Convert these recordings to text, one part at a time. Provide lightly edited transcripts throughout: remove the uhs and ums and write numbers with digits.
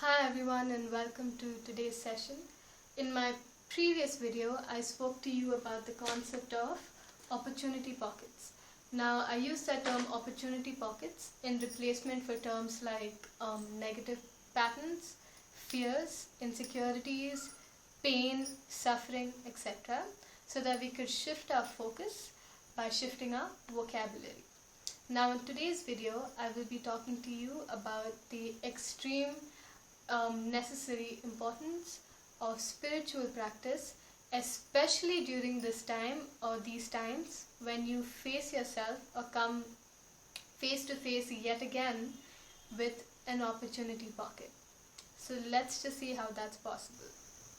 Hi everyone and welcome to today's session. In my previous video, I spoke to you about the concept of opportunity pockets. Now, I use that term opportunity pockets in replacement for terms like negative patterns, fears, insecurities, pain, suffering, etc. so that we could shift our focus by shifting our vocabulary. Now, in today's video, I will be talking to you about the extreme necessary importance of spiritual practice, especially during this time or these times when you face yourself or come face to face yet again with an opportunity pocket. So let's just see how that's possible.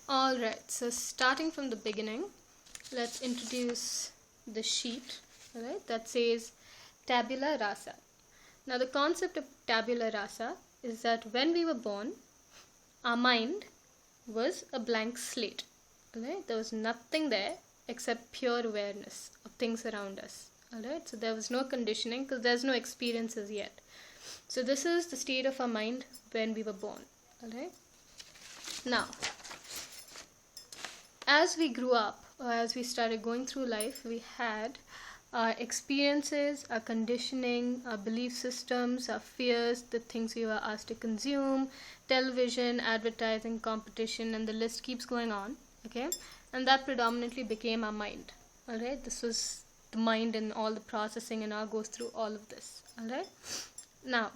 Alright, so starting from the beginning, let's introduce the sheet, alright, that says tabula rasa. Now the concept of tabula rasa is that when we were born, our mind was a blank slate. Alright? There was nothing there except pure awareness of things around us. Alright? So there was no conditioning because there's no experiences yet. So this is the state of our mind when we were born. Alright? Now, as we grew up or as we started going through life, we had our experiences, our conditioning, our belief systems, our fears, the things we were asked to consume, television, advertising, competition, and the list keeps going on. Okay, and that predominantly became our mind. All right, this was the mind and all the processing and all goes through all of this. All right, now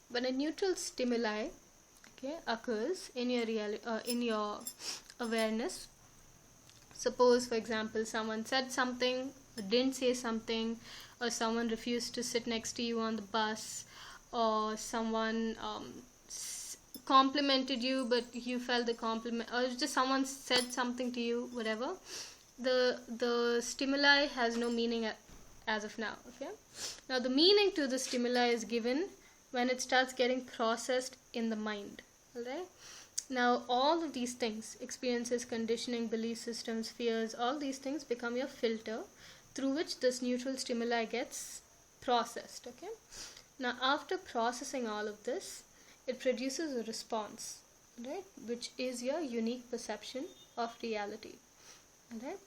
when a neutral stimuli, okay, occurs in your in your awareness. Suppose, for example, someone said something or didn't say something, or someone refused to sit next to you on the bus, or someone complimented you but you felt the compliment, or just someone said something to you, whatever. The stimuli has no meaning as of now. Okay. Now the meaning to the stimuli is given when it starts getting processed in the mind. Alright. Now all of these things, experiences, conditioning, belief systems, fears, all these things become your filter through which this neutral stimuli gets processed. Okay. Now after processing all of this, it produces a response, right, which is your unique perception of reality. Right.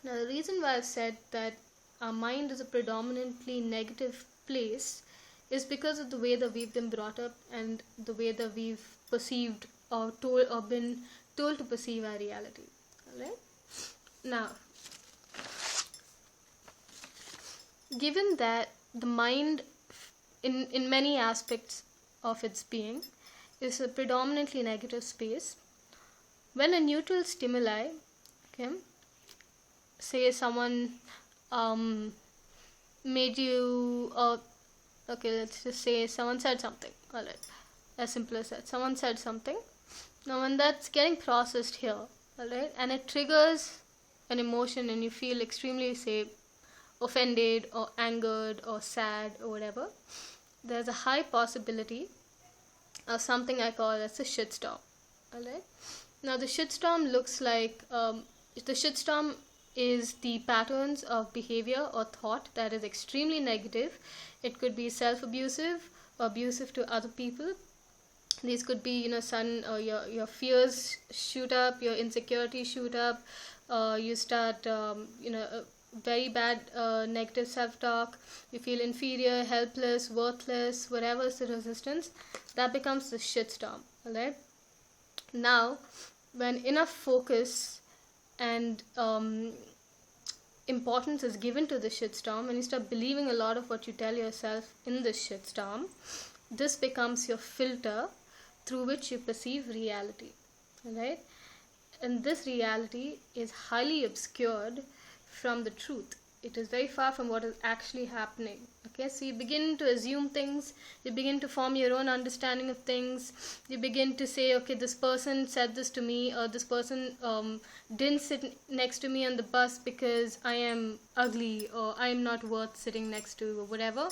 Now the reason why I've said that our mind is a predominantly negative place is because of the way that we've been brought up and the way that we've perceived or told or been told to perceive our reality. Alright? Now, given that the mind in many aspects of its being is a predominantly negative space, when a neutral stimuli, okay, say someone made you okay, let's just say someone said something. Alright, as simple as that. Someone said something. Now when that's getting processed here, alright, and it triggers an emotion and you feel extremely, say, offended or angered or sad or whatever, there's a high possibility of something I call as a shitstorm. Alright. Now the shitstorm looks like the shitstorm is the patterns of behavior or thought that is extremely negative. It could be self-abusive or abusive to other people. These could be, sudden your fears shoot up, your insecurities shoot up, you start, very bad negative self-talk, you feel inferior, helpless, worthless, whatever is the resistance, that becomes the shitstorm. Alright. Now, when enough focus and importance is given to the shitstorm and you start believing a lot of what you tell yourself in this shitstorm, this becomes your filter through which you perceive reality. Alright. And this reality is highly obscured from the truth. It is very far from what is actually happening. Okay, so you begin to assume things, you begin to form your own understanding of things, you begin to say, okay, this person said this to me, or this person didn't sit next to me on the bus because I am ugly, or I am not worth sitting next to, or whatever.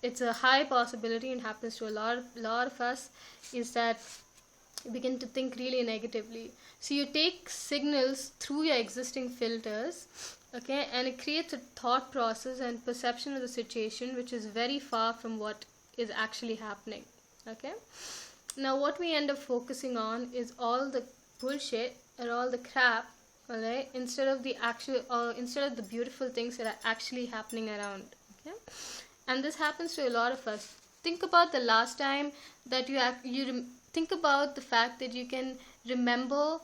It's a high possibility, and happens to a lot of us, is that you begin to think really negatively. So you take signals through your existing filters, okay, and it creates a thought process and perception of the situation which is very far from what is actually happening. Okay, Now what we end up focusing on is all the bullshit or all the crap, alright, instead of the beautiful things that are actually happening around. Okay, and this happens to a lot of us. Think about the last time that think about the fact that you can remember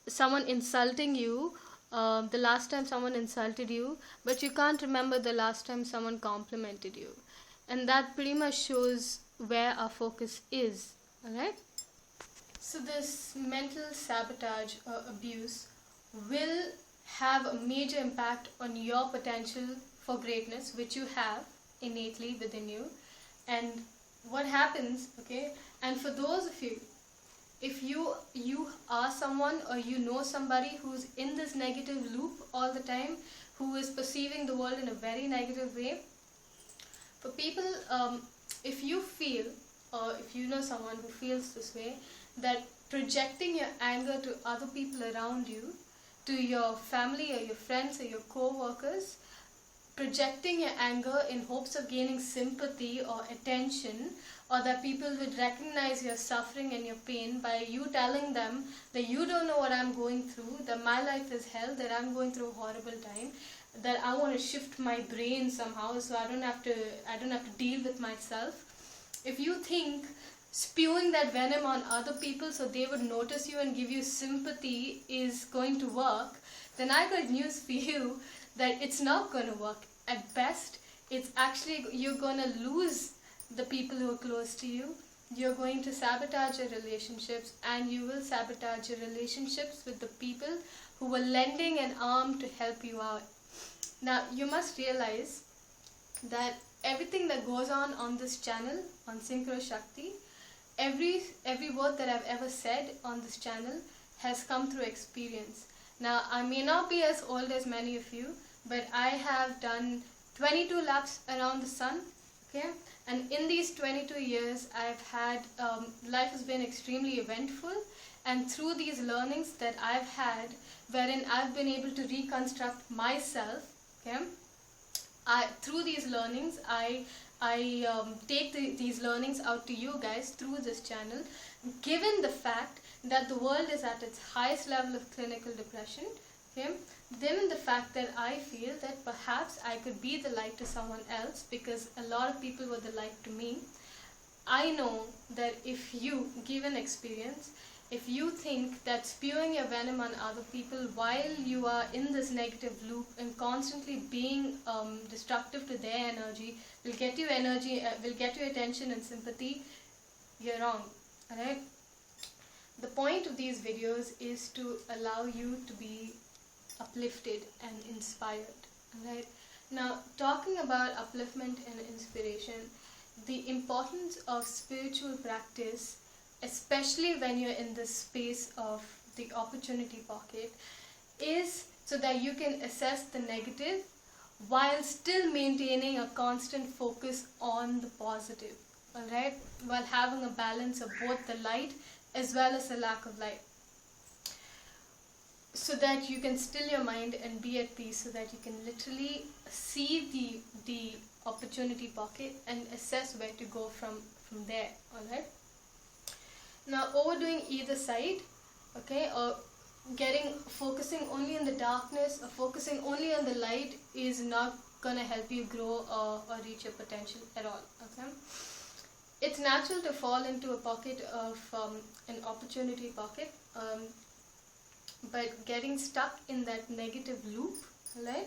someone insulting you, the last time someone insulted you, but you can't remember the last time someone complimented you. And that pretty much shows where our focus is. Alright? So this mental sabotage or abuse will have a major impact on your potential for greatness, which you have innately within you. And what happens, okay, and for those of you, if you are someone or you know somebody who's in this negative loop all the time, who is perceiving the world in a very negative way, for people, if you feel, or if you know someone who feels this way, that projecting your anger to other people around you, to your family or your friends or your co-workers, projecting your anger in hopes of gaining sympathy or attention, or that people would recognize your suffering and your pain by you telling them that you don't know what I'm going through, that my life is hell, that I'm going through a horrible time, that I want to shift my brain somehow so I don't have to deal with myself. If you think spewing that venom on other people so they would notice you and give you sympathy is going to work, then I got news for you that it's not going to work. At best, it's actually, you're going to lose the people who are close to you. You're going to sabotage your relationships, and you will sabotage your relationships with the people who were lending an arm to help you out. Now, you must realize that everything that goes on this channel, on Synchroshakti, every word that I've ever said on this channel has come through experience. Now, I may not be as old as many of you, but I have done 22 laps around the sun, okay? And in these 22 years, I've had, life has been extremely eventful, and through these learnings that I've had, wherein I've been able to reconstruct myself, okay? Through these learnings, I take these learnings out to you guys through this channel, given the fact that the world is at its highest level of clinical depression, okay? Given the fact that I feel that perhaps I could be the light to someone else, because a lot of people were the light to me. I know that if you, given experience, if you think that spewing your venom on other people while you are in this negative loop and constantly being destructive to their energy will get you attention and sympathy, you're wrong. Alright? The point of these videos is to allow you to be uplifted and inspired. Alright? Now, talking about upliftment and inspiration, the importance of spiritual practice, especially when you're in this space of the opportunity pocket, is so that you can assess the negative while still maintaining a constant focus on the positive, alright? While having a balance of both the light as well as the lack of light, so that you can still your mind and be at peace, so that you can literally see the opportunity pocket and assess where to go from there, alright? Now, overdoing either side, okay, or focusing only on the darkness or focusing only on the light is not going to help you grow or reach your potential at all, okay? It's natural to fall into a pocket of an opportunity pocket, but getting stuck in that negative loop, right,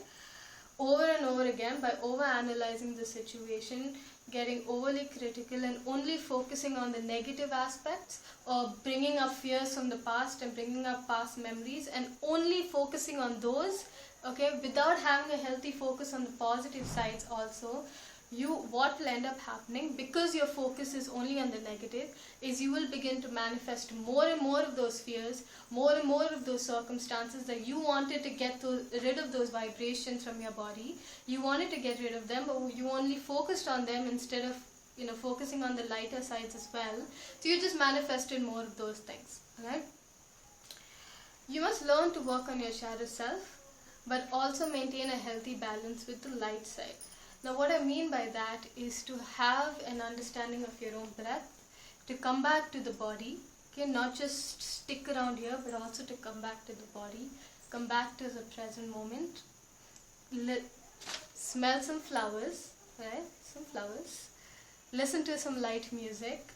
over and over again by over-analyzing the situation, getting overly critical and only focusing on the negative aspects, or bringing up fears from the past and bringing up past memories and only focusing on those, okay, without having a healthy focus on the positive sides also, what will end up happening, because your focus is only on the negative, is you will begin to manifest more and more of those fears, more and more of those circumstances that you wanted to get rid of those vibrations from your body. You wanted to get rid of them, but you only focused on them instead of focusing on the lighter sides as well. So you just manifested more of those things, right? You must learn to work on your shadow self, but also maintain a healthy balance with the light side. Now what I mean by that is to have an understanding of your own breath, to come back to the body, okay, not just stick around here, but also to come back to the body, come back to the present moment. Smell some flowers, right? Some flowers. Listen to some light music.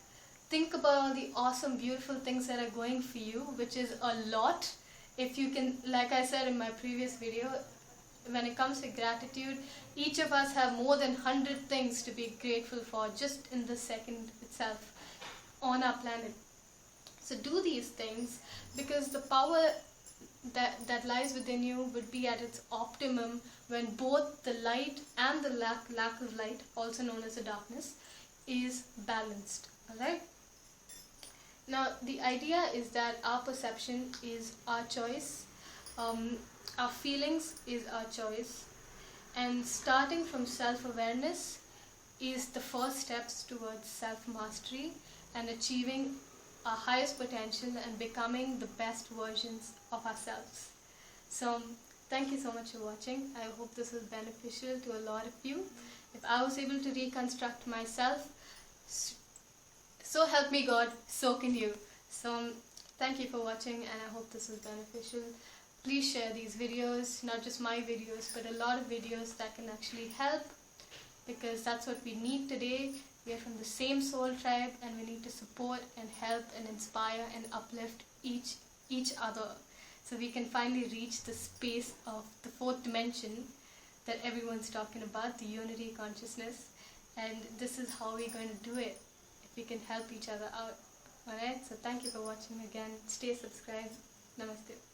Think about all the awesome, beautiful things that are going for you, which is a lot. If you can, like I said in my previous video, when it comes to gratitude, each of us have more than 100 things to be grateful for just in the second itself on our planet. So do these things, because the power that lies within you would be at its optimum when both the light and the lack of light, also known as the darkness, is balanced. Alright? Now the idea is that our perception is our choice, our feelings is our choice, and starting from self-awareness is the first steps towards self-mastery and achieving our highest potential and becoming the best versions of ourselves. So thank you so much for watching. I hope this was beneficial to a lot of you. If I was able to reconstruct myself, so help me God, so can you. So thank you for watching, and I hope this was beneficial. Please share these videos, not just my videos, but a lot of videos that can actually help, because that's what we need today. We are from the same soul tribe, and we need to support and help and inspire and uplift each other, so we can finally reach the space of the fourth dimension that everyone's talking about, the unity consciousness. And this is how we're going to do it, if we can help each other out. Alright, so thank you for watching again. Stay subscribed. Namaste.